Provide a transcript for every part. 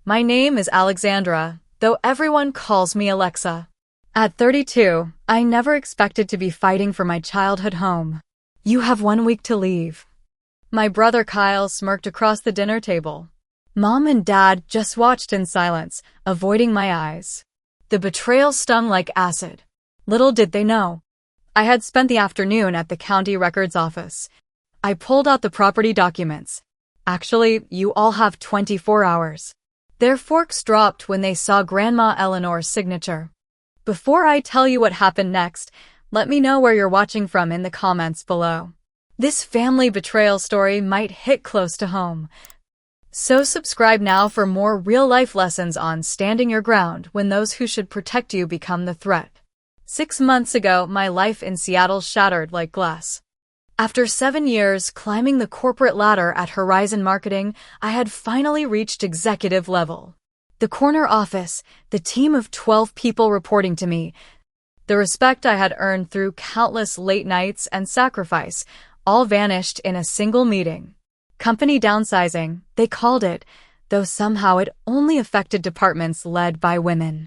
My name is Alexandra, though everyone calls me Alexa. At 32, I never expected to be fighting for my childhood home. You have 1 week to leave. My brother Kyle smirked across the dinner table. Mom and Dad just watched in silence, avoiding my eyes. The betrayal stung like acid. Little did they know. I had spent the afternoon at the county records office. I pulled out the property documents. Actually, you all have 24 hours. Their forks dropped when they saw Grandma Eleanor's signature. Before I tell you what happened next, let me know where you're watching from in the comments below. This family betrayal story might hit close to home. So subscribe now for more real-life lessons on standing your ground when those who should protect you become the threat. 6 months ago, my life in Seattle shattered like glass. After 7 years climbing the corporate ladder at Horizon Marketing, I had finally reached executive level. The corner office, the team of 12 people reporting to me, the respect I had earned through countless late nights and sacrifice, all vanished in a single meeting. Company downsizing, they called it, though somehow it only affected departments led by women.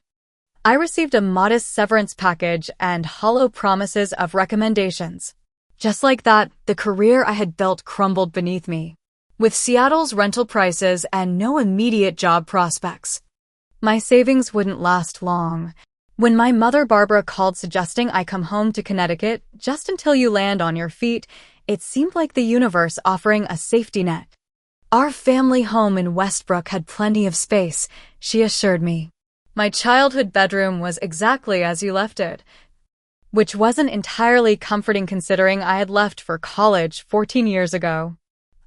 I received a modest severance package and hollow promises of recommendations. Just like that, the career I had built crumbled beneath me. With Seattle's rental prices and no immediate job prospects, my savings wouldn't last long. When my mother Barbara called suggesting I come home to Connecticut just until you land on your feet, it seemed like the universe offering a safety net. Our family home in Westbrook had plenty of space, she assured me. My childhood bedroom was exactly as you left it, which wasn't entirely comforting considering I had left for college 14 years ago.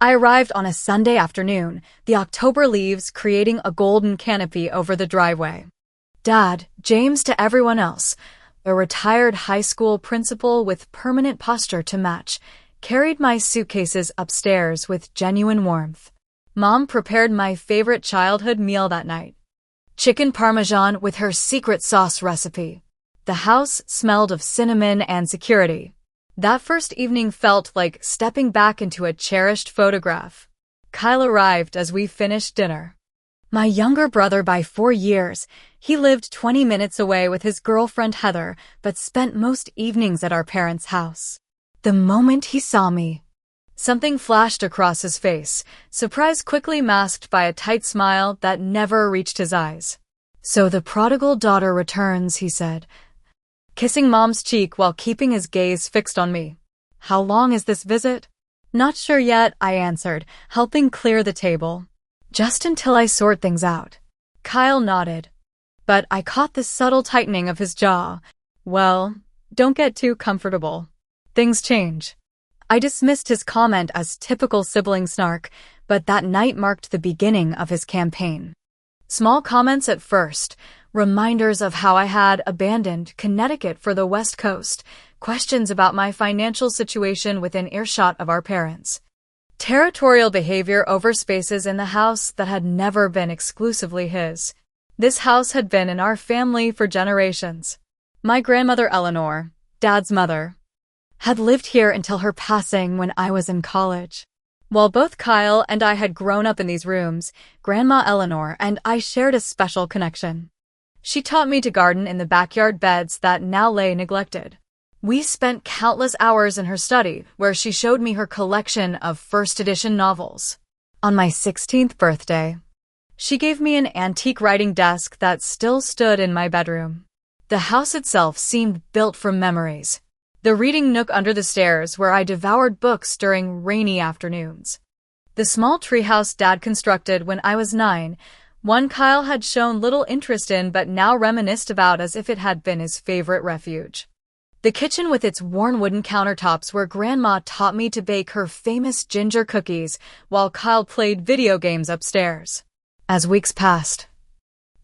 I arrived on a Sunday afternoon, the October leaves creating a golden canopy over the driveway. Dad, James to everyone else, a retired high school principal with permanent posture to match, carried my suitcases upstairs with genuine warmth. Mom prepared my favorite childhood meal that night. Chicken parmesan with her secret sauce recipe. The house smelled of cinnamon and security. That first evening felt like stepping back into a cherished photograph. Kyle arrived as we finished dinner. My younger brother by 4 years, he lived 20 minutes away with his girlfriend Heather, but spent most evenings at our parents' house. The moment he saw me, something flashed across his face, surprise quickly masked by a tight smile that never reached his eyes. So the prodigal daughter returns, he said, kissing Mom's cheek while keeping his gaze fixed on me. How long is this visit? Not sure yet, I answered, helping clear the table. Just until I sort things out. Kyle nodded. But I caught the subtle tightening of his jaw. Well, don't get too comfortable. Things change. I dismissed his comment as typical sibling snark, but that night marked the beginning of his campaign. Small comments at first, reminders of how I had abandoned Connecticut for the West Coast, questions about my financial situation within earshot of our parents. Territorial behavior over spaces in the house that had never been exclusively his. This house had been in our family for generations. My grandmother Eleanor, Dad's mother, had lived here until her passing when I was in college. While both Kyle and I had grown up in these rooms, Grandma Eleanor and I shared a special connection. She taught me to garden in the backyard beds that now lay neglected. We spent countless hours in her study, where she showed me her collection of first-edition novels. On my 16th birthday, she gave me an antique writing desk that still stood in my bedroom. The house itself seemed built from memories. The reading nook under the stairs where I devoured books during rainy afternoons. The small treehouse Dad constructed when I was 9, one Kyle had shown little interest in but now reminisced about as if it had been his favorite refuge. The kitchen with its worn wooden countertops where Grandma taught me to bake her famous ginger cookies while Kyle played video games upstairs. As weeks passed,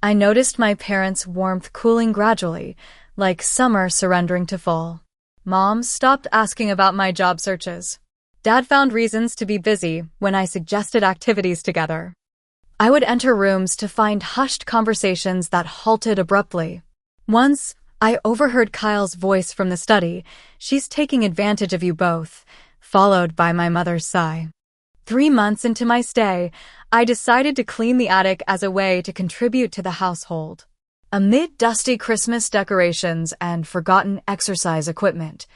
I noticed my parents' warmth cooling gradually, like summer surrendering to fall. Mom stopped asking about my job searches. Dad found reasons to be busy when I suggested activities together. I would enter rooms to find hushed conversations that halted abruptly. Once, I overheard Kyle's voice from the study, "She's taking advantage of you both," followed by my mother's sigh. 3 months into my stay, I decided to clean the attic as a way to contribute to the household. Amid dusty Christmas decorations and forgotten exercise equipment,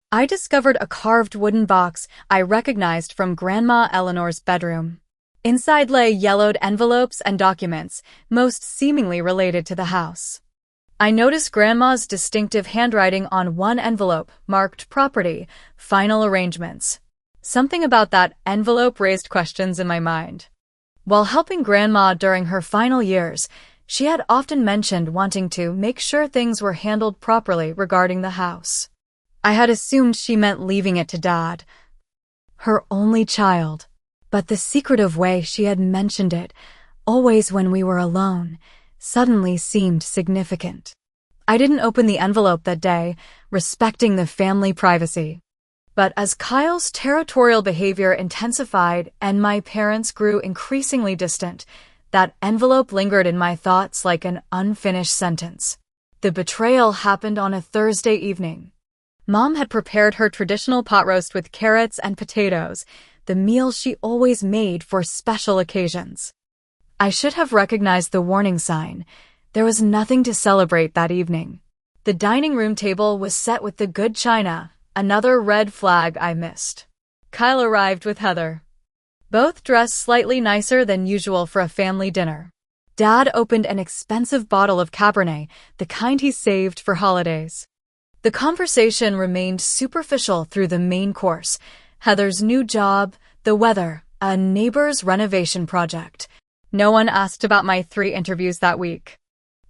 I discovered a carved wooden box I recognized from Grandma Eleanor's bedroom. Inside lay yellowed envelopes and documents, most seemingly related to the house. I noticed Grandma's distinctive handwriting on one envelope marked Property, Final Arrangements. Something about that envelope raised questions in my mind. While helping Grandma during her final years, she had often mentioned wanting to make sure things were handled properly regarding the house. I had assumed she meant leaving it to Dad, her only child. But the secretive way she had mentioned it, always when we were alone, suddenly seemed significant. I didn't open the envelope that day, respecting the family privacy. But as Kyle's territorial behavior intensified and my parents grew increasingly distant, that envelope lingered in my thoughts like an unfinished sentence. The betrayal happened on a Thursday evening. Mom had prepared her traditional pot roast with carrots and potatoes, the meal she always made for special occasions. I should have recognized the warning sign. There was nothing to celebrate that evening. The dining room table was set with the good china, another red flag I missed. Kyle arrived with Heather, both dressed slightly nicer than usual for a family dinner. Dad opened an expensive bottle of Cabernet, the kind he saved for holidays. The conversation remained superficial through the main course: Heather's new job, the weather, a neighbor's renovation project. No one asked about my 3 interviews that week.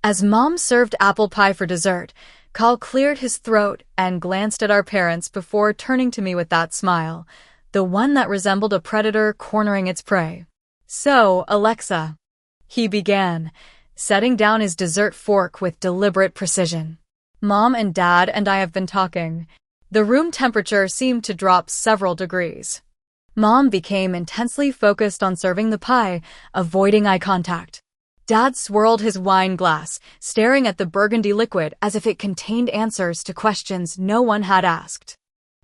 As Mom served apple pie for dessert, Kyle cleared his throat and glanced at our parents before turning to me with that smile, the one that resembled a predator cornering its prey. "So, Alexa," he began, setting down his dessert fork with deliberate precision. "Mom and Dad and I have been talking." The room temperature seemed to drop several degrees. Mom became intensely focused on serving the pie, avoiding eye contact. Dad swirled his wine glass, staring at the burgundy liquid as if it contained answers to questions no one had asked.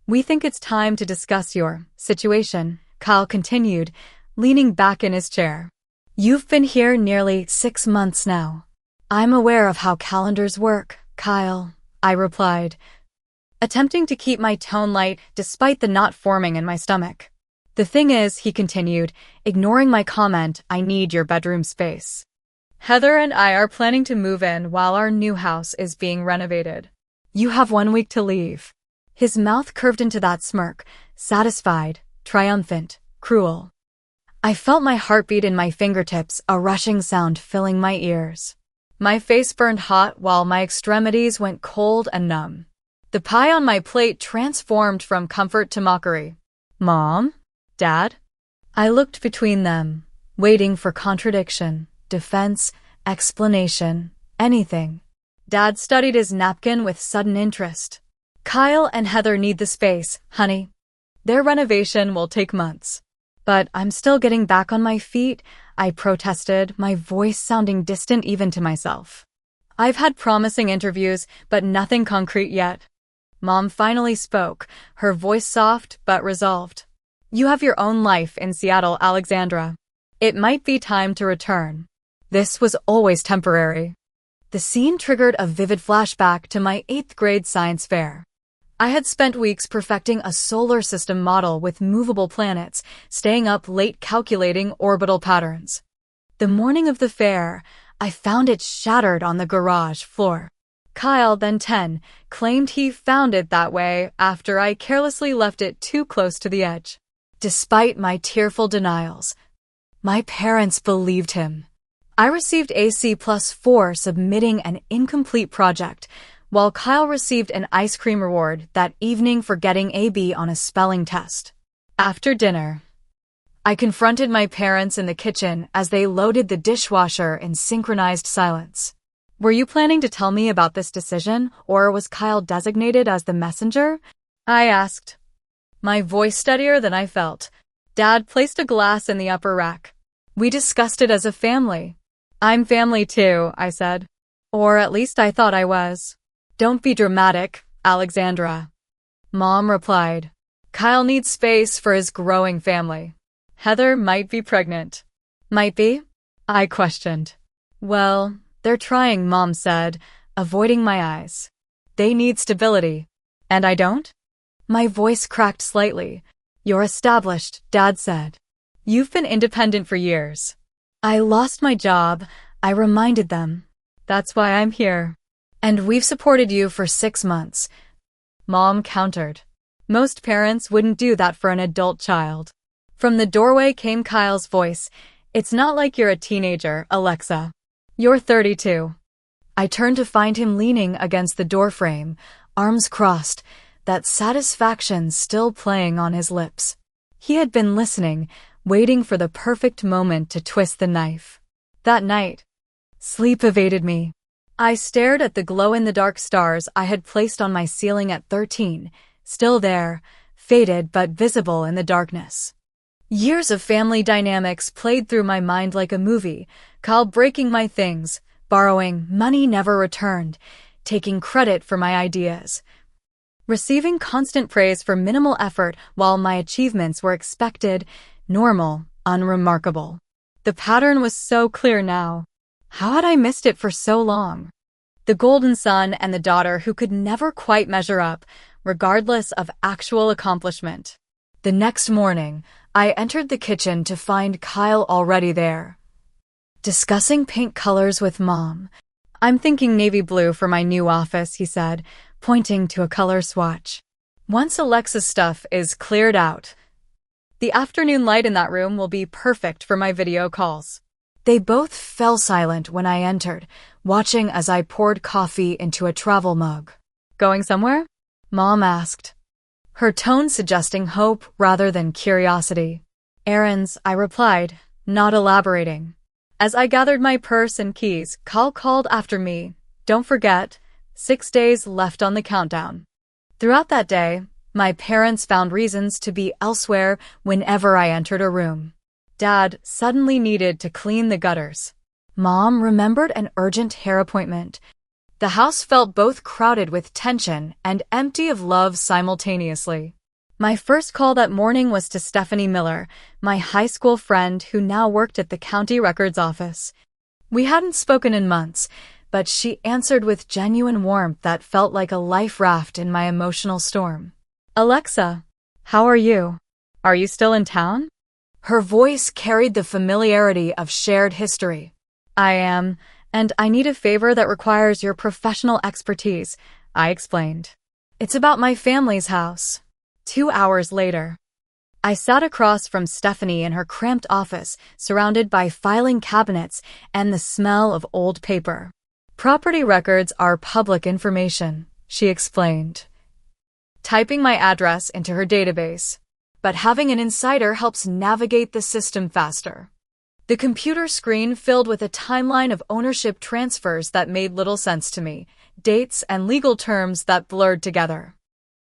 "We think it's time to discuss your situation," Kyle continued, leaning back in his chair. "You've been here nearly 6 months now." "I'm aware of how calendars work, Kyle," I replied, attempting to keep my tone light despite the knot forming in my stomach. "The thing is," he continued, ignoring my comment, "I need your bedroom space. Heather and I are planning to move in while our new house is being renovated. You have 1 week to leave." His mouth curved into that smirk, satisfied, triumphant, cruel. I felt my heartbeat in my fingertips, a rushing sound filling my ears. My face burned hot while my extremities went cold and numb. The pie on my plate transformed from comfort to mockery. "Mom? Dad?" I looked between them, waiting for contradiction, defense, explanation, anything. Dad studied his napkin with sudden interest. "Kyle and Heather need the space, honey. Their renovation will take months." "But I'm still getting back on my feet," I protested, my voice sounding distant even to myself. "I've had promising interviews, but nothing concrete yet." Mom finally spoke, her voice soft but resolved. "You have your own life in Seattle, Alexandra. It might be time to return. This was always temporary." The scene triggered a vivid flashback to my 8th grade science fair. I had spent weeks perfecting a solar system model with movable planets, staying up late calculating orbital patterns. The morning of the fair, I found it shattered on the garage floor. Kyle, then 10, claimed he found it that way after I carelessly left it too close to the edge. Despite my tearful denials, my parents believed him. I received a C+ for submitting an incomplete project, while Kyle received an ice cream reward that evening for getting a B on a spelling test. After dinner, I confronted my parents in the kitchen as they loaded the dishwasher in synchronized silence. "Were you planning to tell me about this decision, or was Kyle designated as the messenger?" I asked, my voice steadier than I felt. Dad placed a glass in the upper rack. "We discussed it as a family." "I'm family too," I said. Or at least I thought I was. "Don't be dramatic, Alexandra," Mom replied. "Kyle needs space for his growing family." Heather might be pregnant. Might be? I questioned. Well, they're trying, Mom said, avoiding my eyes. They need stability. And I don't? My voice cracked slightly. You're established, Dad said. You've been independent for years. I lost my job, I reminded them. That's why I'm here. And we've supported you for 6 months. Mom countered. Most parents wouldn't do that for an adult child. From the doorway came Kyle's voice. It's not like you're a teenager, Alexa. You're 32. I turned to find him leaning against the doorframe, arms crossed, that satisfaction still playing on his lips. He had been listening, waiting for the perfect moment to twist the knife. That night, sleep evaded me. I stared at the glow-in-the-dark stars I had placed on my ceiling at 13, still there, faded but visible in the darkness. Years of family dynamics played through my mind like a movie, Kyle breaking my things, borrowing money never returned, taking credit for my ideas, receiving constant praise for minimal effort while my achievements were expected, normal, unremarkable. The pattern was so clear now. How had I missed it for so long? The golden son and the daughter who could never quite measure up, regardless of actual accomplishment. The next morning, I entered the kitchen to find Kyle already there. Discussing paint colors with Mom. I'm thinking navy blue for my new office, he said, pointing to a color swatch. Once Alexa's stuff is cleared out, the afternoon light in that room will be perfect for my video calls. They both fell silent when I entered, watching as I poured coffee into a travel mug. Going somewhere? Mom asked, her tone suggesting hope rather than curiosity. Errands, I replied, not elaborating. As I gathered my purse and keys, Kyle called after me. Don't forget, 6 days left on the countdown. Throughout that day, my parents found reasons to be elsewhere whenever I entered a room. Dad suddenly needed to clean the gutters. Mom remembered an urgent hair appointment. The house felt both crowded with tension and empty of love simultaneously. My first call that morning was to Stephanie Miller, my high school friend who now worked at the county records office. We hadn't spoken in months, but she answered with genuine warmth that felt like a life raft in my emotional storm. Alexa, how are you? Are you still in town? Her voice carried the familiarity of shared history. I am, and I need a favor that requires your professional expertise, I explained. It's about my family's house. 2 hours later, I sat across from Stephanie in her cramped office, surrounded by filing cabinets and the smell of old paper. Property records are public information, she explained, typing my address into her database. But having an insider helps navigate the system faster. The computer screen filled with a timeline of ownership transfers that made little sense to me, dates and legal terms that blurred together.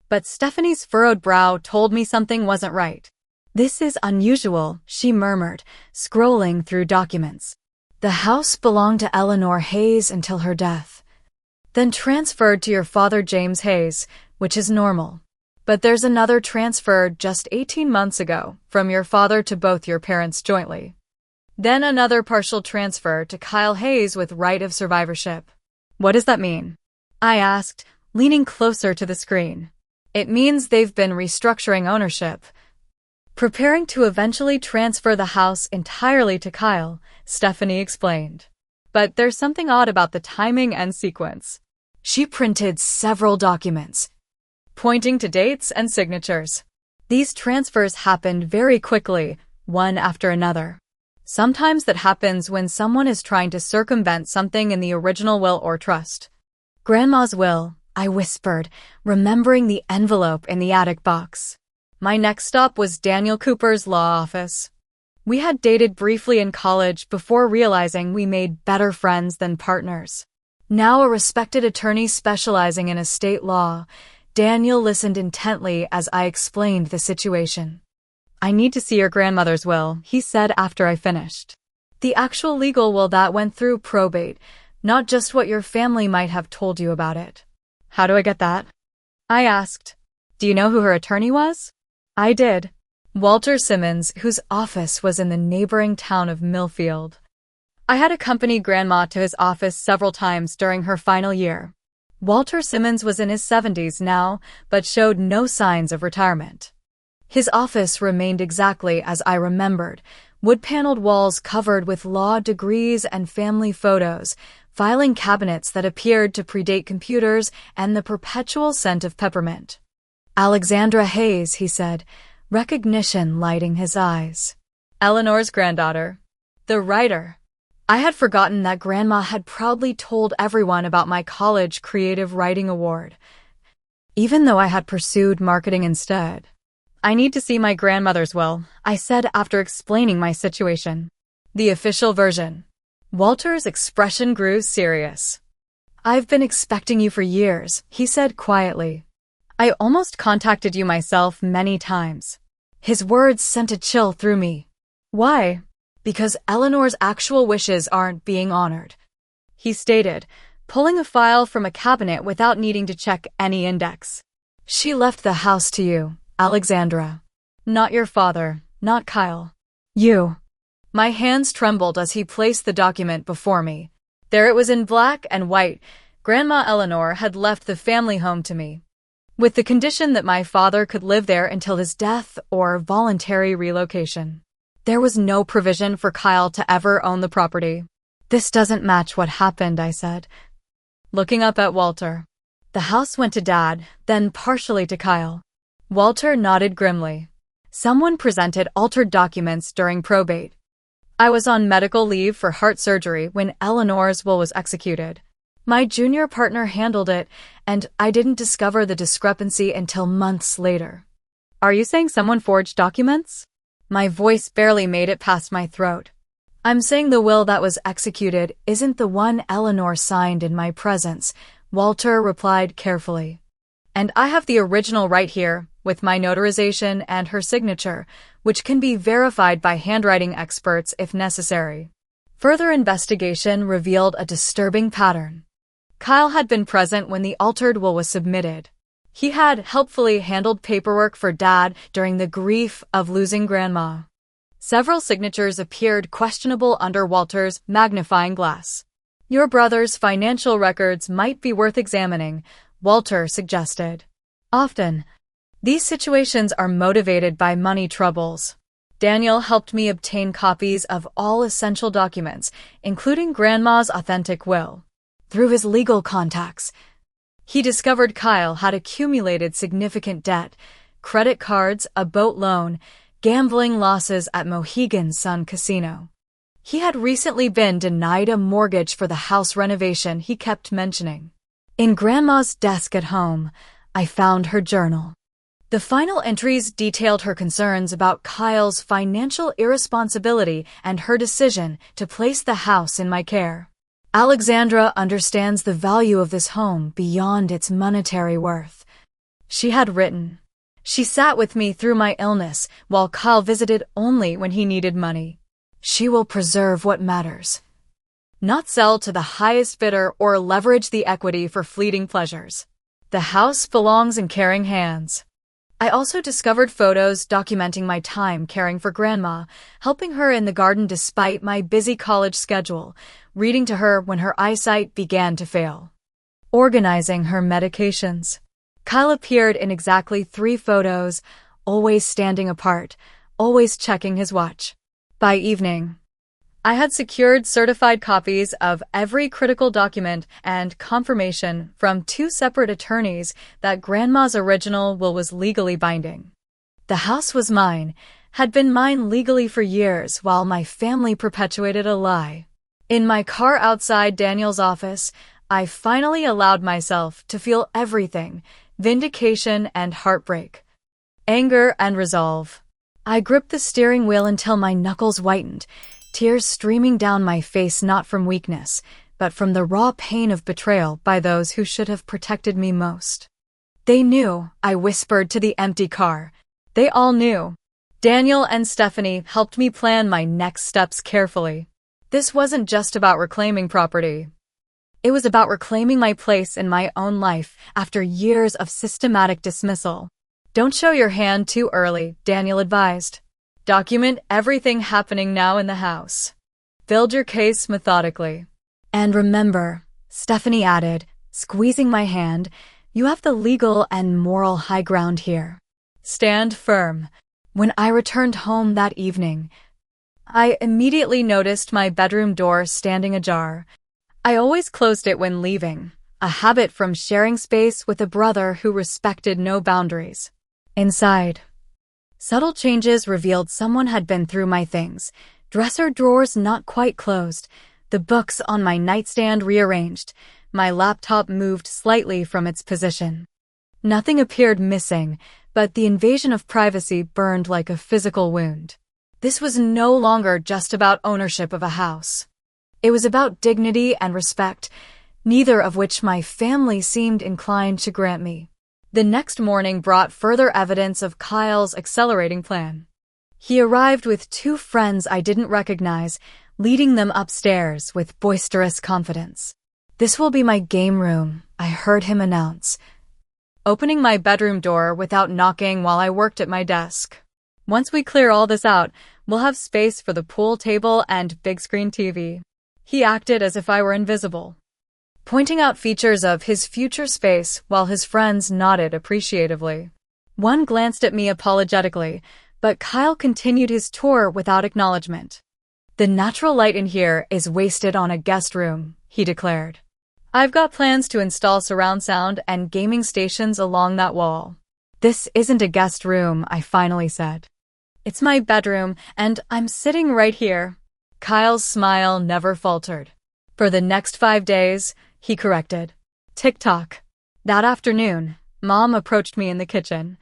But Stephanie's furrowed brow told me something wasn't right. This is unusual, she murmured, scrolling through documents. The house belonged to Eleanor Hayes until her death. Then transferred to your father James Hayes, which is normal. But there's another transfer just 18 months ago, from your father to both your parents jointly. Then another partial transfer to Kyle Hayes with right of survivorship. What does that mean? I asked, leaning closer to the screen. It means they've been restructuring ownership, preparing to eventually transfer the house entirely to Kyle, Stephanie explained. But there's something odd about the timing and sequence. She printed several documents, pointing to dates and signatures. These transfers happened very quickly, one after another. Sometimes that happens when someone is trying to circumvent something in the original will or trust. Grandma's will, I whispered, remembering the envelope in the attic box. My next stop was Daniel Cooper's law office. We had dated briefly in college before realizing we made better friends than partners. Now a respected attorney specializing in estate law, Daniel listened intently as I explained the situation. I need to see your grandmother's will, he said after I finished. The actual legal will that went through probate, not just what your family might have told you about it. How do I get that? I asked. Do you know who her attorney was? I did. Walter Simmons, whose office was in the neighboring town of Millfield. I had accompanied Grandma to his office several times during her final year. Walter Simmons was in his 70s now, but showed no signs of retirement. His office remained exactly as I remembered, wood-paneled walls covered with law degrees and family photos, filing cabinets that appeared to predate computers, and the perpetual scent of peppermint. Alexandra Hayes, he said, recognition lighting his eyes. Eleanor's granddaughter. The writer. I had forgotten that Grandma had proudly told everyone about my college creative writing award, even though I had pursued marketing instead. I need to see my grandmother's will, I said after explaining my situation. The official version. Walter's expression grew serious. I've been expecting you for years, he said quietly. I almost contacted you myself many times. His words sent a chill through me. Why? Because Eleanor's actual wishes aren't being honored, he stated, pulling a file from a cabinet without needing to check any index. She left the house to you, Alexandra. Not your father, not Kyle. You. My hands trembled as he placed the document before me. There it was in black and white. Grandma Eleanor had left the family home to me, with the condition that my father could live there until his death or voluntary relocation. There was no provision for Kyle to ever own the property. This doesn't match what happened, I said, looking up at Walter. The house went to Dad, then partially to Kyle. Walter nodded grimly. Someone presented altered documents during probate. I was on medical leave for heart surgery when Eleanor's will was executed. My junior partner handled it, and I didn't discover the discrepancy until months later. Are you saying someone forged documents? My voice barely made it past my throat. I'm saying the will that was executed isn't the one Eleanor signed in my presence, Walter replied carefully. And I have the original right here, with my notarization and her signature, which can be verified by handwriting experts if necessary. Further investigation revealed a disturbing pattern. Kyle had been present when the altered will was submitted. He had helpfully handled paperwork for Dad during the grief of losing Grandma. Several signatures appeared questionable under Walter's magnifying glass. Your brother's financial records might be worth examining, Walter suggested. Often, these situations are motivated by money troubles. Daniel helped me obtain copies of all essential documents, including Grandma's authentic will. Through his legal contacts, he discovered Kyle had accumulated significant debt, credit cards, a boat loan, gambling losses at Mohegan Sun Casino. He had recently been denied a mortgage for the house renovation he kept mentioning. In Grandma's desk at home, I found her journal. The final entries detailed her concerns about Kyle's financial irresponsibility and her decision to place the house in my care. Alexandra understands the value of this home beyond its monetary worth, she had written. She sat with me through my illness, while Kyle visited only when he needed money. She will preserve what matters, not sell to the highest bidder or leverage the equity for fleeting pleasures. The house belongs in caring hands. I also discovered photos documenting my time caring for Grandma, helping her in the garden despite my busy college schedule, reading to her when her eyesight began to fail, organizing her medications. Kyle appeared in exactly 3 photos, always standing apart, always checking his watch. By evening, I had secured certified copies of every critical document and confirmation from 2 separate attorneys that Grandma's original will was legally binding. The house was mine, had been mine legally for years while my family perpetuated a lie. In my car outside Daniel's office, I finally allowed myself to feel everything, vindication and heartbreak, anger and resolve. I gripped the steering wheel until my knuckles whitened, tears streaming down my face not from weakness, but from the raw pain of betrayal by those who should have protected me most. They knew, I whispered to the empty car. They all knew. Daniel and Stephanie helped me plan my next steps carefully. This wasn't just about reclaiming property. It was about reclaiming my place in my own life after years of systematic dismissal. Don't show your hand too early, Daniel advised. Document everything happening now in the house. Build your case methodically. And remember, Stephanie added, squeezing my hand, you have the legal and moral high ground here. Stand firm. When I returned home that evening, I immediately noticed my bedroom door standing ajar. I always closed it when leaving, a habit from sharing space with a brother who respected no boundaries. Inside, subtle changes revealed someone had been through my things. Dresser drawers not quite closed, the books on my nightstand rearranged, my laptop moved slightly from its position. Nothing appeared missing, but the invasion of privacy burned like a physical wound. This was no longer just about ownership of a house. It was about dignity and respect, neither of which my family seemed inclined to grant me. The next morning brought further evidence of Kyle's accelerating plan. He arrived with 2 friends I didn't recognize, leading them upstairs with boisterous confidence. This will be my game room, I heard him announce, opening my bedroom door without knocking while I worked at my desk. Once we clear all this out, we'll have space for the pool table and big screen TV. He acted as if I were invisible, pointing out features of his future space while his friends nodded appreciatively. One glanced at me apologetically, but Kyle continued his tour without acknowledgement. The natural light in here is wasted on a guest room, he declared. I've got plans to install surround sound and gaming stations along that wall. This isn't a guest room, I finally said. It's my bedroom, and I'm sitting right here. Kyle's smile never faltered. For the next 5 days, he corrected. Tick-tock. That afternoon, Mom approached me in the kitchen,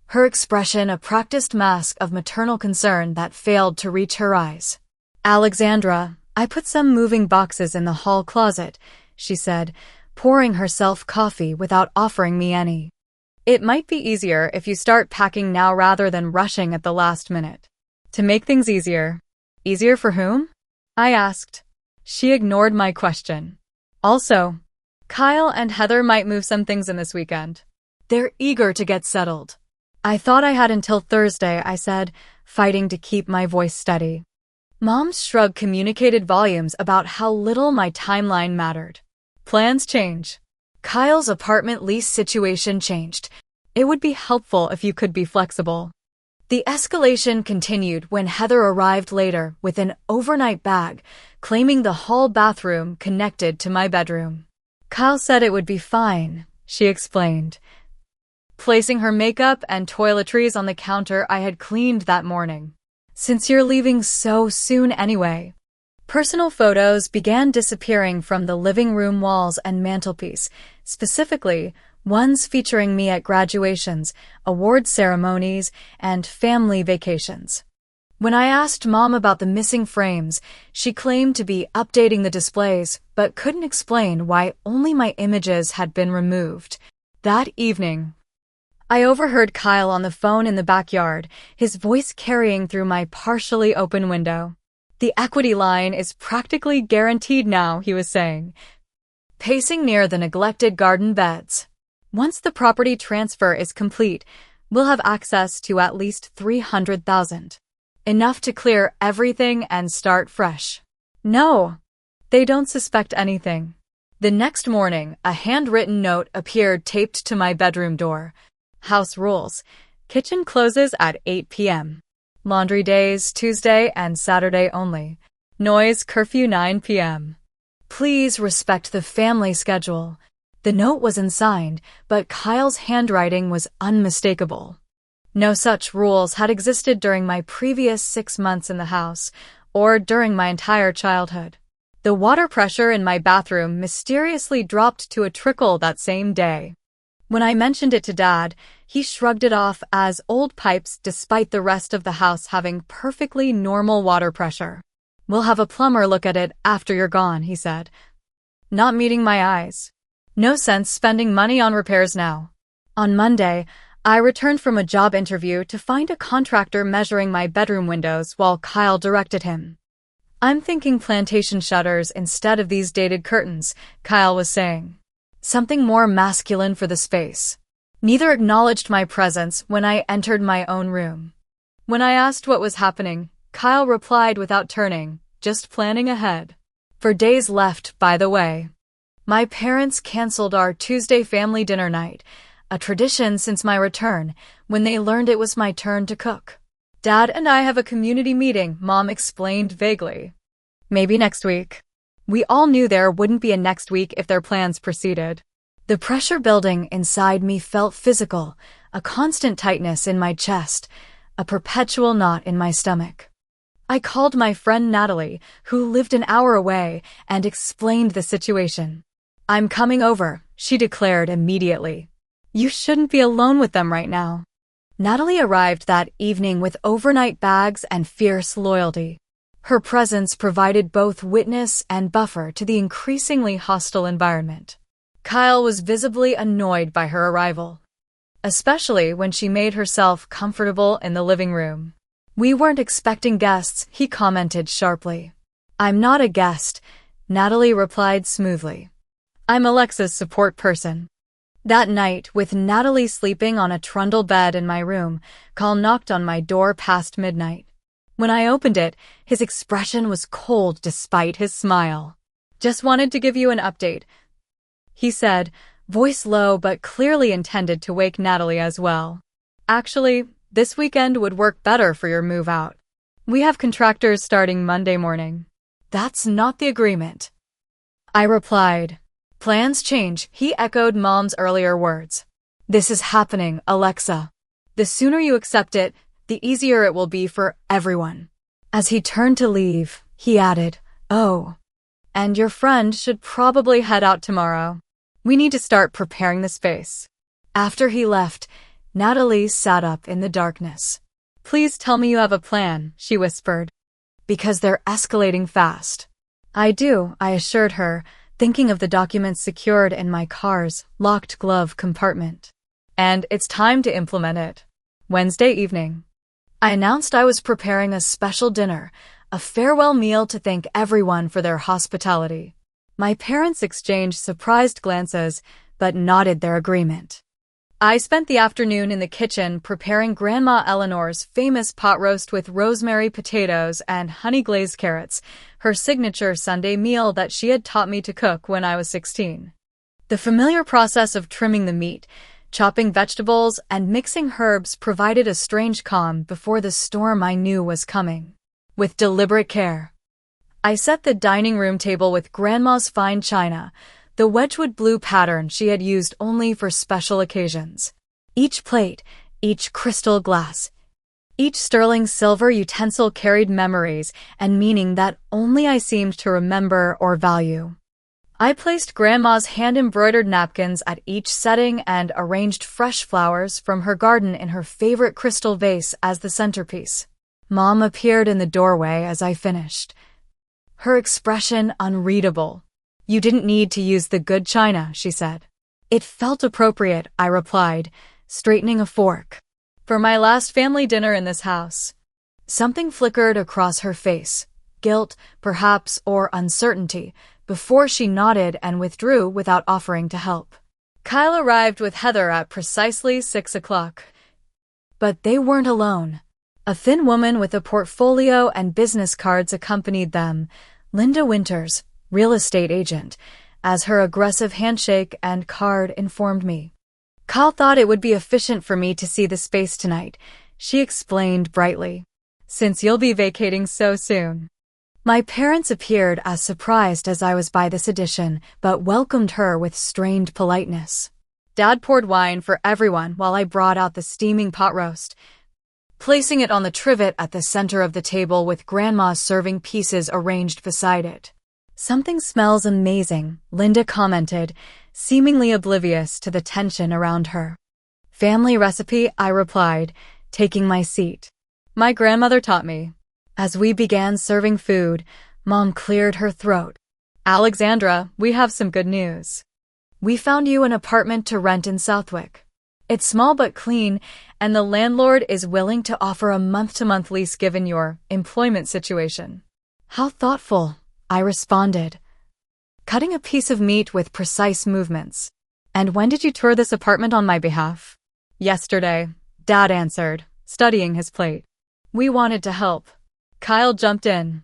her expression a practiced mask of maternal concern that failed to reach her eyes. Alexandra, I put some moving boxes in the hall closet, she said, pouring herself coffee without offering me any. It might be easier if you start packing now rather than rushing at the last minute. To make things easier. Easier for whom? I asked. She ignored my question. Also, Kyle and Heather might move some things in this weekend. They're eager to get settled. I thought I had until Thursday, I said, fighting to keep my voice steady. Mom's shrug communicated volumes about how little my timeline mattered. Plans change. Kyle's apartment lease situation changed. It would be helpful if you could be flexible. The escalation continued when Heather arrived later with an overnight bag, claiming the hall bathroom connected to my bedroom. Kyle said it would be fine, she explained, placing her makeup and toiletries on the counter I had cleaned that morning. Since you're leaving so soon anyway. Personal photos began disappearing from the living room walls and mantelpiece, specifically ones featuring me at graduations, award ceremonies, and family vacations. When I asked Mom about the missing frames, she claimed to be updating the displays, but couldn't explain why only my images had been removed. That evening, I overheard Kyle on the phone in the backyard, his voice carrying through my partially open window. The equity line is practically guaranteed now, he was saying, pacing near the neglected garden beds. Once the property transfer is complete, we'll have access to at least $300,000. Enough to clear everything and start fresh. No, they don't suspect anything. The next morning, a handwritten note appeared taped to my bedroom door. House rules. Kitchen closes at 8 p.m. Laundry days, Tuesday and Saturday only. Noise curfew 9 p.m. Please respect the family schedule. The note was unsigned, but Kyle's handwriting was unmistakable. No such rules had existed during my previous 6 months in the house, or during my entire childhood. The water pressure in my bathroom mysteriously dropped to a trickle that same day. When I mentioned it to Dad, he shrugged it off as old pipes despite the rest of the house having perfectly normal water pressure. We'll have a plumber look at it after you're gone, he said. Not meeting my eyes. No sense spending money on repairs now. On Monday, I returned from a job interview to find a contractor measuring my bedroom windows while Kyle directed him. I'm thinking plantation shutters instead of these dated curtains, Kyle was saying. Something more masculine for the space. Neither acknowledged my presence when I entered my own room. When I asked what was happening, Kyle replied without turning, "Just planning ahead." For days left, by the way. My parents canceled our Tuesday family dinner night, a tradition since my return, when they learned it was my turn to cook. "Dad and I have a community meeting," Mom explained vaguely. "Maybe next week." We all knew there wouldn't be a next week if their plans proceeded. The pressure building inside me felt physical, a constant tightness in my chest, a perpetual knot in my stomach. I called my friend Natalie, who lived an hour away, and explained the situation. "I'm coming over," she declared immediately. "You shouldn't be alone with them right now." Natalie arrived that evening with overnight bags and fierce loyalty. Her presence provided both witness and buffer to the increasingly hostile environment. Kyle was visibly annoyed by her arrival, especially when she made herself comfortable in the living room. "We weren't expecting guests," he commented sharply. "I'm not a guest," Natalie replied smoothly. "I'm Alexa's support person." That night, with Natalie sleeping on a trundle bed in my room, Kyle knocked on my door past midnight. When I opened it, his expression was cold despite his smile. "Just wanted to give you an update," he said, voice low but clearly intended to wake Natalie as well. "Actually, this weekend would work better for your move out. We have contractors starting Monday morning." "That's not the agreement," I replied. "Plans change," he echoed Mom's earlier words. "This is happening, Alexa. The sooner you accept it, the easier it will be for everyone." As he turned to leave, he added, "Oh, and your friend should probably head out tomorrow. We need to start preparing the space." After he left, Natalie sat up in the darkness. "Please tell me you have a plan," she whispered. "Because they're escalating fast." "I do," I assured her, thinking of the documents secured in my car's locked glove compartment. "And it's time to implement it." Wednesday evening, I announced I was preparing a special dinner, a farewell meal to thank everyone for their hospitality. My parents exchanged surprised glances, but nodded their agreement. I spent the afternoon in the kitchen preparing Grandma Eleanor's famous pot roast with rosemary potatoes and honey-glazed carrots, her signature Sunday meal that she had taught me to cook when I was 16. The familiar process of trimming the meat, chopping vegetables, and mixing herbs provided a strange calm before the storm I knew was coming. With deliberate care, I set the dining room table with Grandma's fine china, the Wedgwood blue pattern she had used only for special occasions. Each plate, each crystal glass, each sterling silver utensil carried memories and meaning that only I seemed to remember or value. I placed Grandma's hand-embroidered napkins at each setting and arranged fresh flowers from her garden in her favorite crystal vase as the centerpiece. Mom appeared in the doorway as I finished, her expression unreadable. "You didn't need to use the good china," she said. "It felt appropriate," I replied, straightening a fork. "For my last family dinner in this house." Something flickered across her face, guilt, perhaps, or uncertainty, before she nodded and withdrew without offering to help. Kyle arrived with Heather at precisely 6 o'clock. But they weren't alone. A thin woman with a portfolio and business cards accompanied them, Linda Winters, real estate agent, as her aggressive handshake and card informed me. "Kyle thought it would be efficient for me to see the space tonight," she explained brightly, "since you'll be vacating so soon." My parents appeared as surprised as I was by this addition, but welcomed her with strained politeness. Dad poured wine for everyone while I brought out the steaming pot roast, placing it on the trivet at the center of the table with Grandma's serving pieces arranged beside it. "Something smells amazing," Linda commented, seemingly oblivious to the tension around her. "Family recipe," I replied, taking my seat. "My grandmother taught me." As we began serving food, Mom cleared her throat. "Alexandra, we have some good news. We found you an apartment to rent in Southwick. It's small but clean, and the landlord is willing to offer a month-to-month lease given your employment situation." "How thoughtful," I responded, cutting a piece of meat with precise movements. And when did you tour this apartment on my behalf? Yesterday, Dad answered, studying his plate. We wanted to help. Kyle jumped in,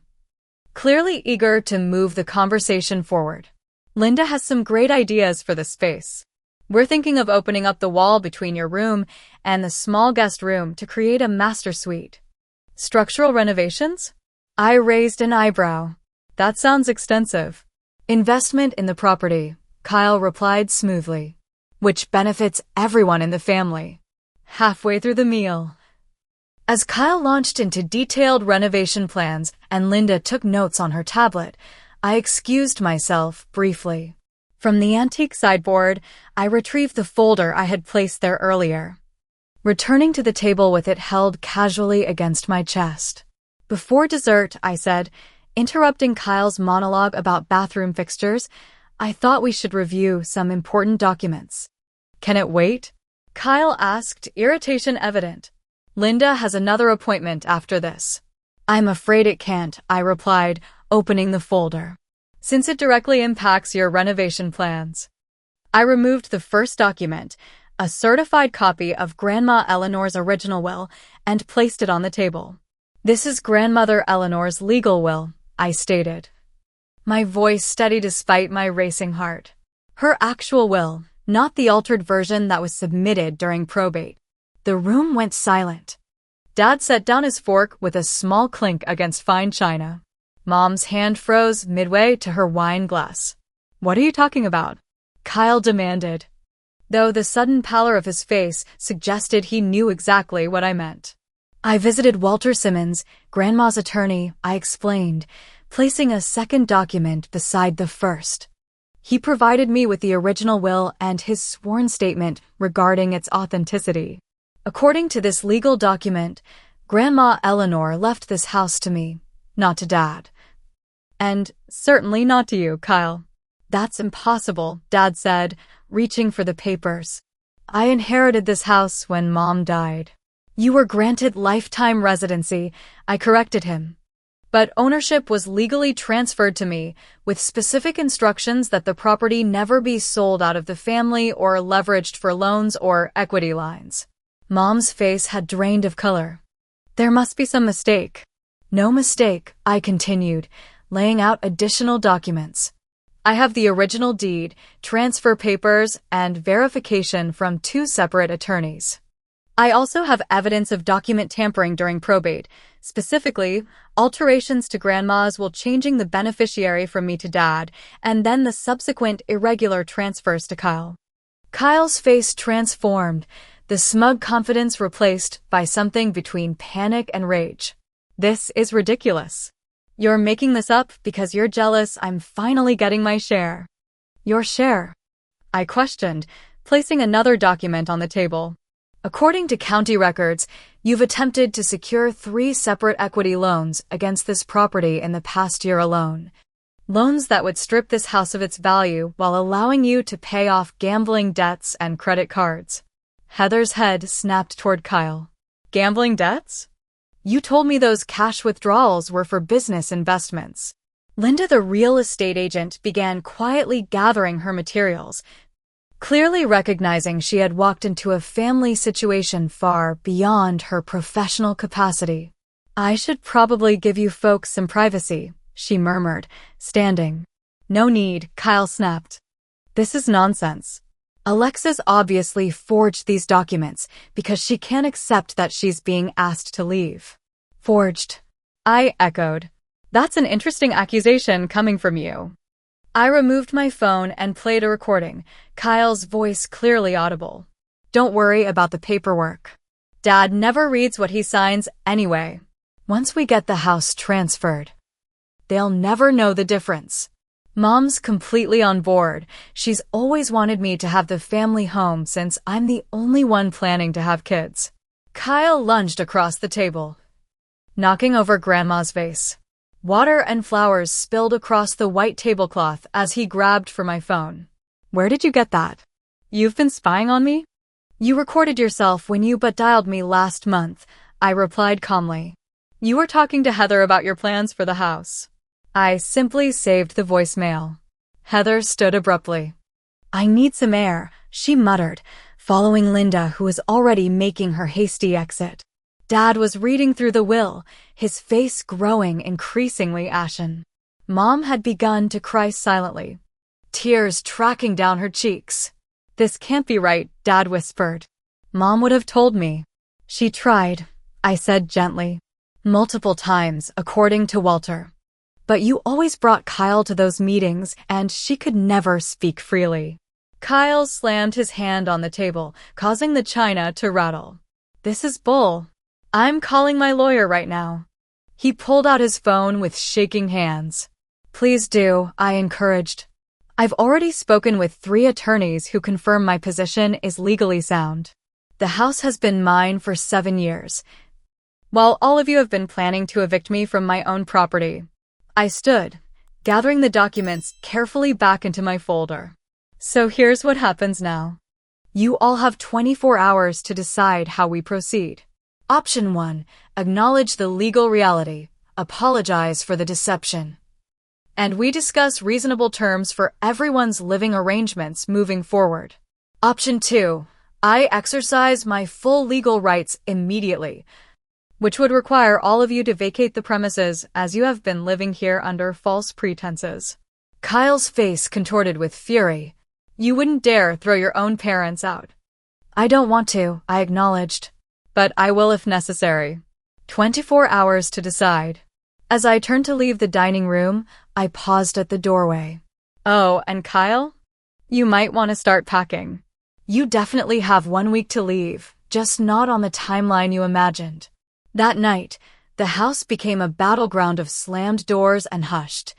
clearly eager to move the conversation forward. Linda has some great ideas for this space. We're thinking of opening up the wall between your room and the small guest room to create a master suite. Structural renovations? I raised an eyebrow. That sounds extensive. Investment in the property, Kyle replied smoothly, which benefits everyone in the family. Halfway through the meal, as Kyle launched into detailed renovation plans and Linda took notes on her tablet, I excused myself briefly. From the antique sideboard, I retrieved the folder I had placed there earlier, returning to the table with it held casually against my chest. Before dessert, I said, interrupting Kyle's monologue about bathroom fixtures, I thought we should review some important documents. Can it wait? Kyle asked, irritation evident. Linda has another appointment after this. I'm afraid it can't, I replied, opening the folder, since it directly impacts your renovation plans. I removed the first document, a certified copy of Grandma Eleanor's original will, and placed it on the table. This is Grandmother Eleanor's legal will, I stated, my voice steady despite my racing heart. Her actual will, not the altered version that was submitted during probate. The room went silent. Dad set down his fork with a small clink against fine china. Mom's hand froze midway to her wine glass. What are you talking about? Kyle demanded, though the sudden pallor of his face suggested he knew exactly what I meant. I visited Walter Simmons, Grandma's attorney, I explained, placing a second document beside the first. He provided me with the original will and his sworn statement regarding its authenticity. According to this legal document, Grandma Eleanor left this house to me, not to Dad. And certainly not to you, Kyle. That's impossible, Dad said, reaching for the papers. I inherited this house when Mom died. You were granted lifetime residency, I corrected him. But ownership was legally transferred to me, with specific instructions that the property never be sold out of the family or leveraged for loans or equity lines. Mom's face had drained of color. There must be some mistake. No mistake, I continued, laying out additional documents. I have the original deed, transfer papers, and verification from 2 separate attorneys. I also have evidence of document tampering during probate. Specifically, alterations to Grandma's will changing the beneficiary from me to Dad, and then the subsequent irregular transfers to Kyle. Kyle's face transformed, the smug confidence replaced by something between panic and rage. This is ridiculous. You're making this up because you're jealous I'm finally getting my share. Your share? I questioned, placing another document on the table. According to county records, you've attempted to secure 3 separate equity loans against this property in the past year alone. Loans that would strip this house of its value while allowing you to pay off gambling debts and credit cards. Heather's head snapped toward Kyle. Gambling debts? You told me those cash withdrawals were for business investments. Linda, the real estate agent, began quietly gathering her materials, clearly recognizing she had walked into a family situation far beyond her professional capacity. I should probably give you folks some privacy, she murmured, standing. No need, Kyle snapped. This is nonsense. Alexa's obviously forged these documents because she can't accept that she's being asked to leave. Forged? I echoed. That's an interesting accusation coming from you. I removed my phone and played a recording, Kyle's voice clearly audible. Don't worry about the paperwork. Dad never reads what he signs anyway. Once we get the house transferred, they'll never know the difference. Mom's completely on board. She's always wanted me to have the family home since I'm the only one planning to have kids. Kyle lunged across the table, knocking over Grandma's vase. Water and flowers spilled across the white tablecloth as he grabbed for my phone. Where did you get that? You've been spying on me? You recorded yourself when you but dialed me last month, I replied calmly. You were talking to Heather about your plans for the house. I simply saved the voicemail. Heather stood abruptly. I need some air, she muttered, following Linda, who was already making her hasty exit. Dad was reading through the will, his face growing increasingly ashen. Mom had begun to cry silently, tears tracking down her cheeks. "This can't be right," Dad whispered. "Mom would have told me." "She tried," I said gently. "Multiple times, according to Walter. But you always brought Kyle to those meetings, and she could never speak freely." Kyle slammed his hand on the table, causing the china to rattle. "This is bull. I'm calling my lawyer right now." He pulled out his phone with shaking hands. "Please do," I encouraged. "I've already spoken with 3 attorneys who confirm my position is legally sound. The house has been mine for 7 years, while all of you have been planning to evict me from my own property." I stood, gathering the documents carefully back into my folder. "So here's what happens now. You all have 24 hours to decide how we proceed. Option 1, acknowledge the legal reality, apologize for the deception, and we discuss reasonable terms for everyone's living arrangements moving forward. Option 2, I exercise my full legal rights immediately, which would require all of you to vacate the premises as you have been living here under false pretenses." Kyle's face contorted with fury. "You wouldn't dare throw your own parents out." "I don't want to," I acknowledged. "But I will if necessary. 24 hours to decide." As I turned to leave the dining room, I paused at the doorway. "Oh, and Kyle? You might want to start packing. You definitely have 1 week to leave, just not on the timeline you imagined." That night, the house became a battleground of slammed doors and hushed,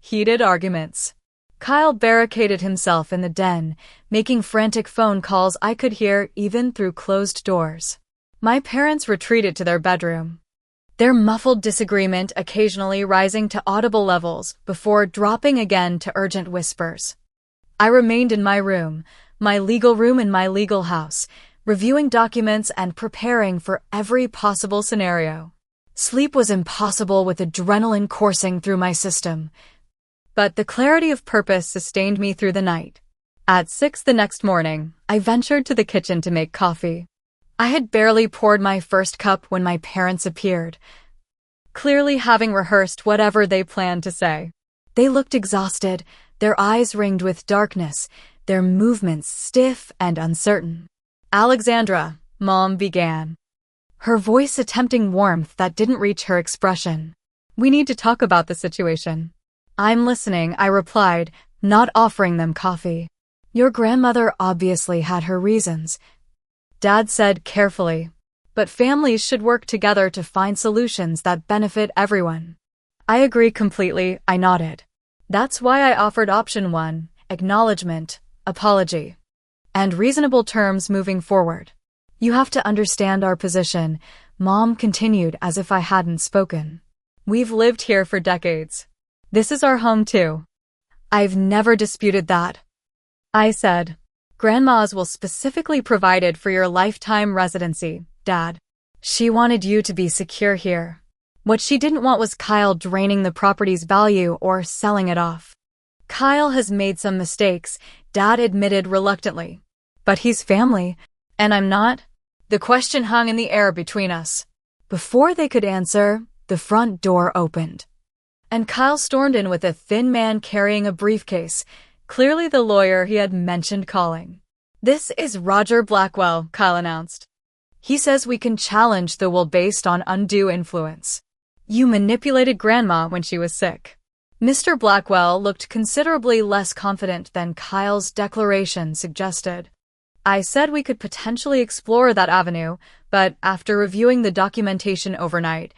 heated arguments. Kyle barricaded himself in the den, making frantic phone calls I could hear even through closed doors. My parents retreated to their bedroom, their muffled disagreement occasionally rising to audible levels before dropping again to urgent whispers. I remained in my room, my legal room in my legal house, reviewing documents and preparing for every possible scenario. Sleep was impossible with adrenaline coursing through my system, but the clarity of purpose sustained me through the night. At 6 the next morning, I ventured to the kitchen to make coffee. I had barely poured my first cup when my parents appeared, clearly having rehearsed whatever they planned to say. They looked exhausted, their eyes ringed with darkness, their movements stiff and uncertain. "Alexandra," Mom began, her voice attempting warmth that didn't reach her expression. "We need to talk about the situation." "I'm listening," I replied, not offering them coffee. "Your grandmother obviously had her reasons," Dad said carefully. "But families should work together to find solutions that benefit everyone." "I agree completely," I nodded. "That's why I offered option 1, acknowledgement, apology, and reasonable terms moving forward. You have to understand our position," Mom continued as if I hadn't spoken. "We've lived here for decades. This is our home too." "I've never disputed that," I said. "Grandma's will specifically provided for your lifetime residency, Dad. She wanted you to be secure here. What she didn't want was Kyle draining the property's value or selling it off." "Kyle has made some mistakes," Dad admitted reluctantly. "But he's family, and I'm not." The question hung in the air between us. Before they could answer, the front door opened, and Kyle stormed in with a thin man carrying a briefcase, clearly the lawyer he had mentioned calling. "This is Roger Blackwell," Kyle announced. "He says we can challenge the will based on undue influence. You manipulated Grandma when she was sick." Mr. Blackwell looked considerably less confident than Kyle's declaration suggested. "I said we could potentially explore that avenue, but after reviewing the documentation overnight,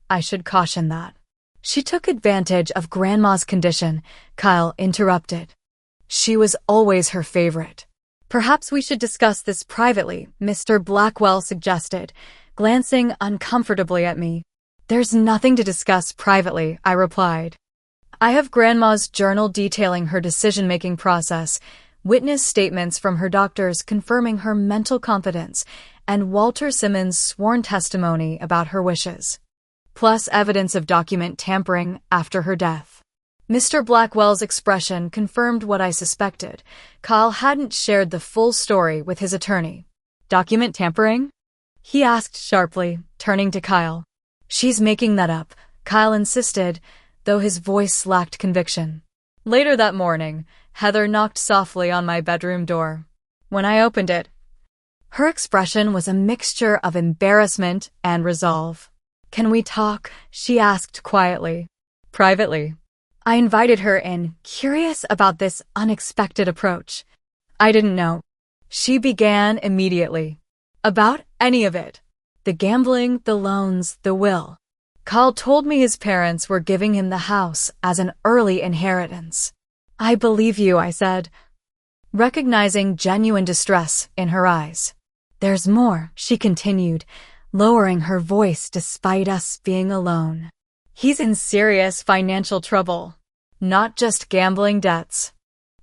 I should caution that." "She took advantage of Grandma's condition," Kyle interrupted. "She was always her favorite." "Perhaps we should discuss this privately," Mr. Blackwell suggested, glancing uncomfortably at me. "There's nothing to discuss privately," I replied. "I have Grandma's journal detailing her decision-making process, witness statements from her doctors confirming her mental competence, and Walter Simmons' sworn testimony about her wishes, plus evidence of document tampering after her death." Mr. Blackwell's expression confirmed what I suspected. Kyle hadn't shared the full story with his attorney. Document tampering? He asked sharply, turning to Kyle. She's making that up, Kyle insisted, though his voice lacked conviction. Later that morning, Heather knocked softly on my bedroom door. When I opened it, her expression was a mixture of embarrassment and resolve. Can we talk? She asked quietly. Privately. I invited her in, curious about this unexpected approach. I didn't know. She began immediately. About any of it. The gambling, the loans, the will. Kyle told me his parents were giving him the house as an early inheritance. I believe you, I said, recognizing genuine distress in her eyes. There's more, she continued, lowering her voice despite us being alone. He's in serious financial trouble, not just gambling debts.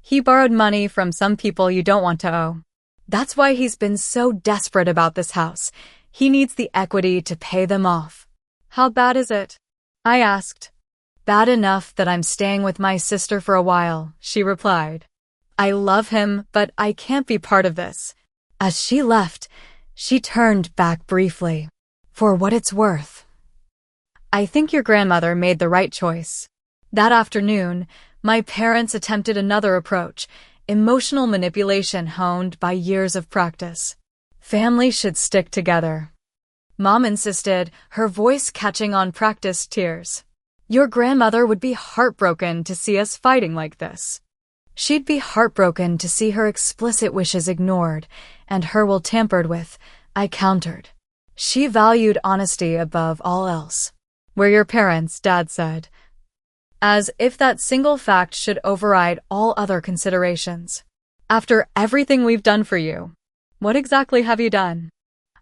He borrowed money from some people you don't want to owe. That's why he's been so desperate about this house. He needs the equity to pay them off. How bad is it? I asked. Bad enough that I'm staying with my sister for a while, she replied. I love him, but I can't be part of this. As she left, she turned back briefly. For what it's worth, I think your grandmother made the right choice. That afternoon, my parents attempted another approach, emotional manipulation honed by years of practice. Families should stick together. Mom insisted, her voice catching on practiced tears. Your grandmother would be heartbroken to see us fighting like this. She'd be heartbroken to see her explicit wishes ignored and her will tampered with, I countered. She valued honesty above all else. We're your parents, Dad said. As if that single fact should override all other considerations. After everything we've done for you, what exactly have you done?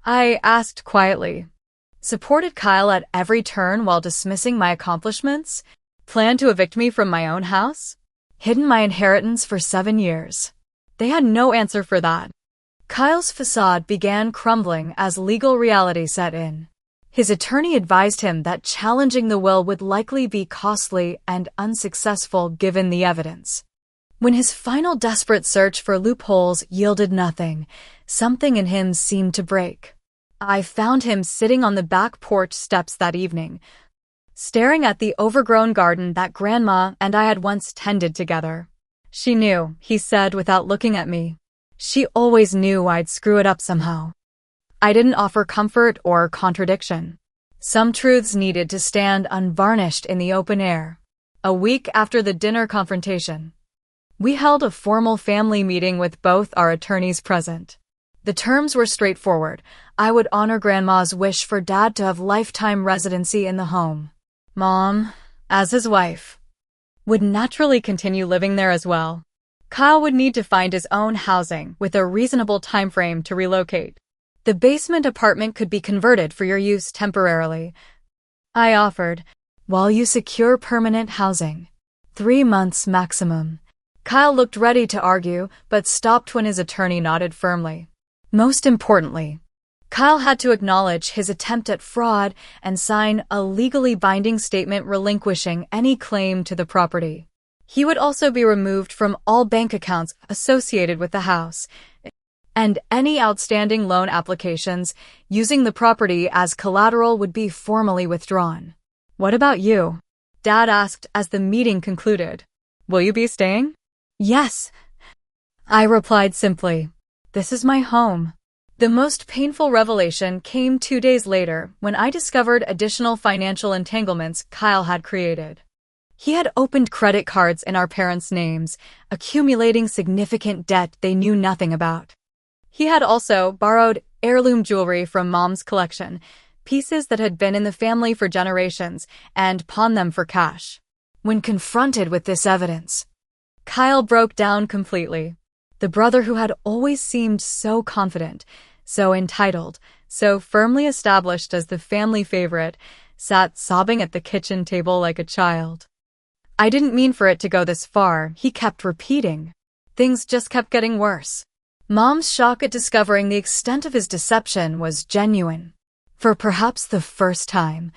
I asked quietly. Supported Kyle at every turn while dismissing my accomplishments? Planned to evict me from my own house? Hidden my inheritance for 7 years? They had no answer for that. Kyle's facade began crumbling as legal reality set in. His attorney advised him that challenging the will would likely be costly and unsuccessful given the evidence. When his final desperate search for loopholes yielded nothing, something in him seemed to break. I found him sitting on the back porch steps that evening, staring at the overgrown garden that Grandma and I had once tended together. She knew, he said without looking at me. She always knew I'd screw it up somehow. I didn't offer comfort or contradiction. Some truths needed to stand unvarnished in the open air. A week after the dinner confrontation, we held a formal family meeting with both our attorneys present. The terms were straightforward. I would honor Grandma's wish for Dad to have lifetime residency in the home. Mom, as his wife, would naturally continue living there as well. Kyle would need to find his own housing with a reasonable time frame to relocate. The basement apartment could be converted for your use temporarily. I offered, while you secure permanent housing. 3 months maximum. Kyle looked ready to argue, but stopped when his attorney nodded firmly. Most importantly, Kyle had to acknowledge his attempt at fraud and sign a legally binding statement relinquishing any claim to the property. He would also be removed from all bank accounts associated with the house, and any outstanding loan applications using the property as collateral would be formally withdrawn. What about you? Dad asked as the meeting concluded. Will you be staying? Yes, I replied simply. This is my home. The most painful revelation came 2 days later when I discovered additional financial entanglements Kyle had created. He had opened credit cards in our parents' names, accumulating significant debt they knew nothing about. He had also borrowed heirloom jewelry from Mom's collection, pieces that had been in the family for generations, and pawned them for cash. When confronted with this evidence, Kyle broke down completely. The brother who had always seemed so confident, so entitled, so firmly established as the family favorite, sat sobbing at the kitchen table like a child. I didn't mean for it to go this far, he kept repeating. Things just kept getting worse. Mom's shock at discovering the extent of his deception was genuine. For perhaps the first time,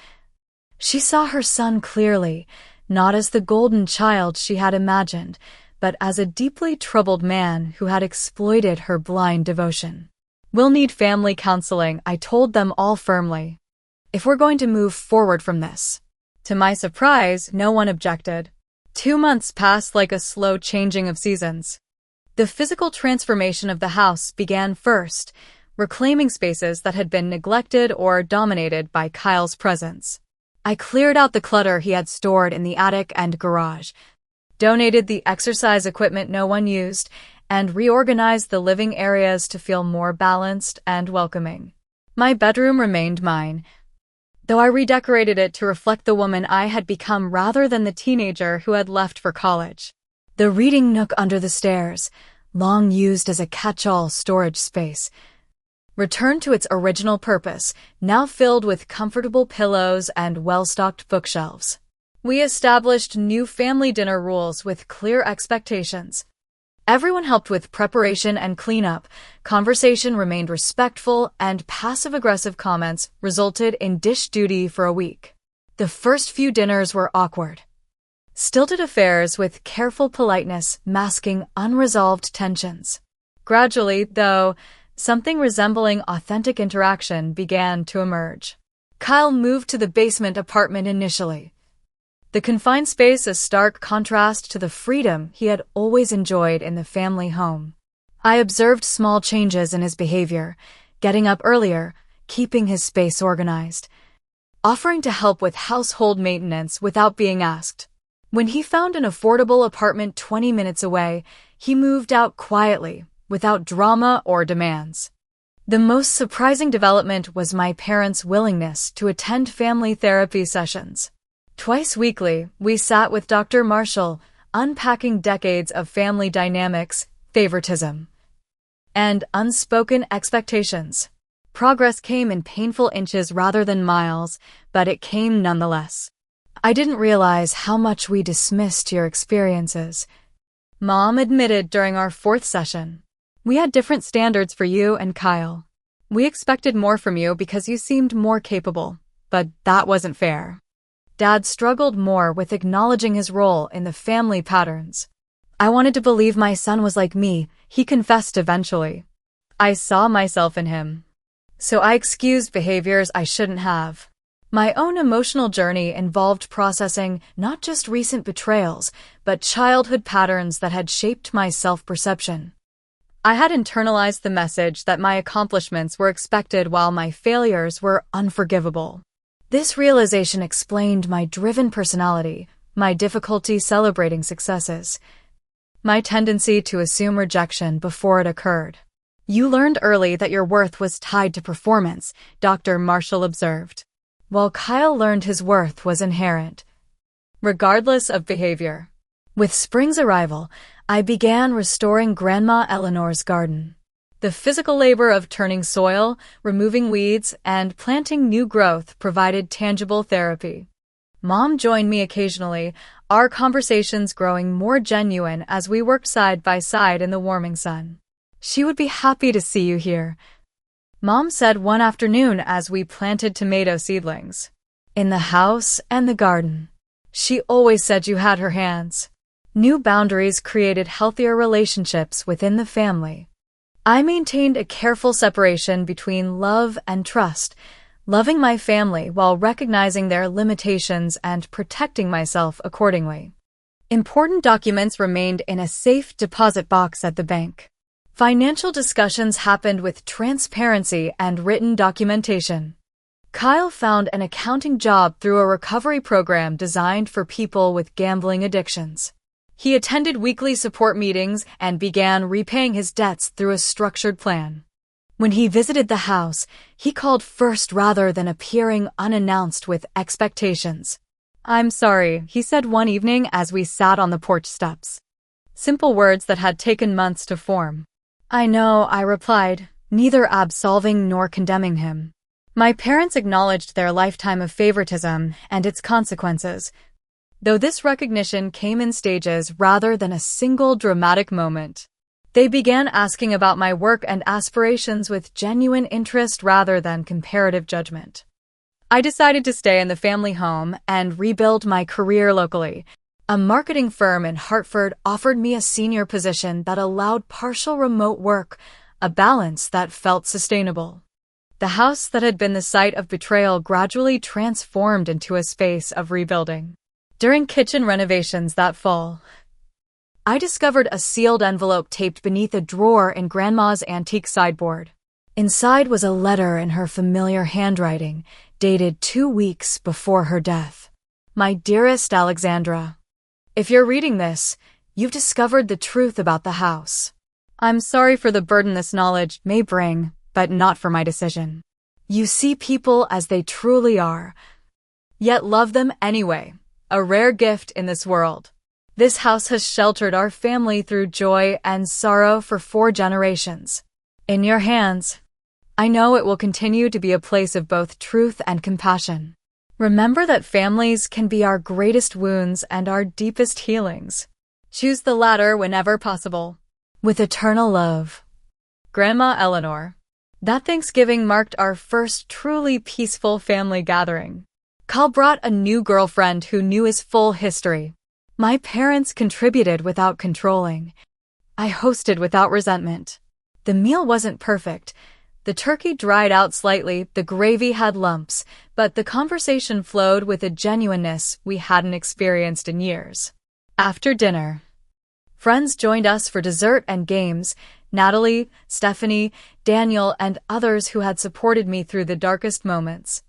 she saw her son clearly, not as the golden child she had imagined, but as a deeply troubled man who had exploited her blind devotion. "We'll need family counseling," I told them all firmly, "if we're going to move forward from this." To my surprise, no one objected. 2 months passed like a slow changing of seasons. The physical transformation of the house began first, reclaiming spaces that had been neglected or dominated by Kyle's presence. I cleared out the clutter he had stored in the attic and garage, donated the exercise equipment no one used, and reorganized the living areas to feel more balanced and welcoming. My bedroom remained mine, though I redecorated it to reflect the woman I had become rather than the teenager who had left for college. The reading nook under the stairs, long used as a catch-all storage space, returned to its original purpose, now filled with comfortable pillows and well-stocked bookshelves. We established new family dinner rules with clear expectations. Everyone helped with preparation and cleanup, conversation remained respectful, and passive-aggressive comments resulted in dish duty for a week. The first few dinners were awkward. Stilted affairs with careful politeness masking unresolved tensions. Gradually, though, something resembling authentic interaction began to emerge. Kyle moved to the basement apartment initially, the confined space a stark contrast to the freedom he had always enjoyed in the family home. I observed small changes in his behavior, getting up earlier, keeping his space organized, offering to help with household maintenance without being asked. When he found an affordable apartment 20 minutes away, he moved out quietly, without drama or demands. The most surprising development was my parents' willingness to attend family therapy sessions. Twice weekly, we sat with Dr. Marshall, unpacking decades of family dynamics, favoritism, and unspoken expectations. Progress came in painful inches rather than miles, but it came nonetheless. "I didn't realize how much we dismissed your experiences," Mom admitted during our 4th session. "We had different standards for you and Kyle. We expected more from you because you seemed more capable, but that wasn't fair." Dad struggled more with acknowledging his role in the family patterns. "I wanted to believe my son was like me," he confessed eventually. "I saw myself in him. So I excused behaviors I shouldn't have." My own emotional journey involved processing not just recent betrayals, but childhood patterns that had shaped my self-perception. I had internalized the message that my accomplishments were expected while my failures were unforgivable. This realization explained my driven personality, my difficulty celebrating successes, my tendency to assume rejection before it occurred. "You learned early that your worth was tied to performance," Dr. Marshall observed, while Kyle learned his worth was inherent, regardless of behavior. With spring's arrival, I began restoring Grandma Eleanor's garden. The physical labor of turning soil, removing weeds, and planting new growth provided tangible therapy. Mom joined me occasionally, our conversations growing more genuine as we worked side by side in the warming sun. "She would be happy to see you here," Mom said one afternoon as we planted tomato seedlings. "In the house and the garden. She always said you had her hands." New boundaries created healthier relationships within the family. I maintained a careful separation between love and trust, loving my family while recognizing their limitations and protecting myself accordingly. Important documents remained in a safe deposit box at the bank. Financial discussions happened with transparency and written documentation. Kyle found an accounting job through a recovery program designed for people with gambling addictions. He attended weekly support meetings and began repaying his debts through a structured plan. When he visited the house, he called first rather than appearing unannounced with expectations. "I'm sorry," he said one evening as we sat on the porch steps. Simple words that had taken months to form. "I know," I replied, neither absolving nor condemning him. My parents acknowledged their lifetime of favoritism and its consequences, though this recognition came in stages rather than a single dramatic moment. They began asking about my work and aspirations with genuine interest rather than comparative judgment. I decided to stay in the family home and rebuild my career locally. A marketing firm in Hartford offered me a senior position that allowed partial remote work, a balance that felt sustainable. The house that had been the site of betrayal gradually transformed into a space of rebuilding. During kitchen renovations that fall, I discovered a sealed envelope taped beneath a drawer in Grandma's antique sideboard. Inside was a letter in her familiar handwriting, dated 2 weeks before her death. My dearest Alexandra, if you're reading this, you've discovered the truth about the house. I'm sorry for the burden this knowledge may bring, but not for my decision. You see people as they truly are, yet love them anyway, a rare gift in this world. This house has sheltered our family through joy and sorrow for 4 generations. In your hands, I know it will continue to be a place of both truth and compassion. Remember that families can be our greatest wounds and our deepest healings. Choose the latter whenever possible. With eternal love. Grandma Eleanor. That Thanksgiving marked our first truly peaceful family gathering. Carl brought a new girlfriend who knew his full history. My parents contributed without controlling. I hosted without resentment. The meal wasn't perfect. The turkey dried out slightly, the gravy had lumps, but the conversation flowed with a genuineness we hadn't experienced in years. After dinner, friends joined us for dessert and games. Natalie, Stephanie, Daniel, and others who had supported me through the darkest moments.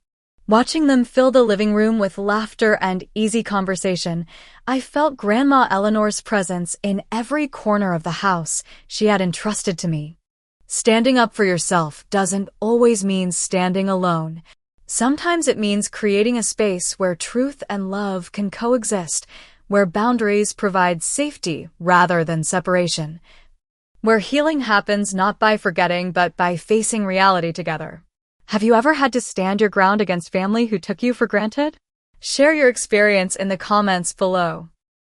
Watching them fill the living room with laughter and easy conversation, I felt Grandma Eleanor's presence in every corner of the house she had entrusted to me. Standing up for yourself doesn't always mean standing alone. Sometimes it means creating a space where truth and love can coexist, where boundaries provide safety rather than separation, where healing happens not by forgetting but by facing reality together. Have you ever had to stand your ground against family who took you for granted? Share your experience in the comments below.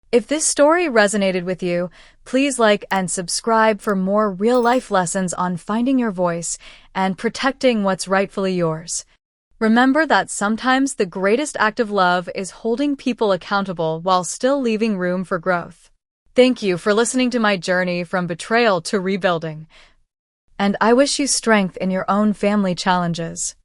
If this story resonated with you, please like and subscribe for more real-life lessons on finding your voice and protecting what's rightfully yours. Remember that sometimes the greatest act of love is holding people accountable while still leaving room for growth. Thank you for listening to my journey from betrayal to rebuilding. And I wish you strength in your own family challenges.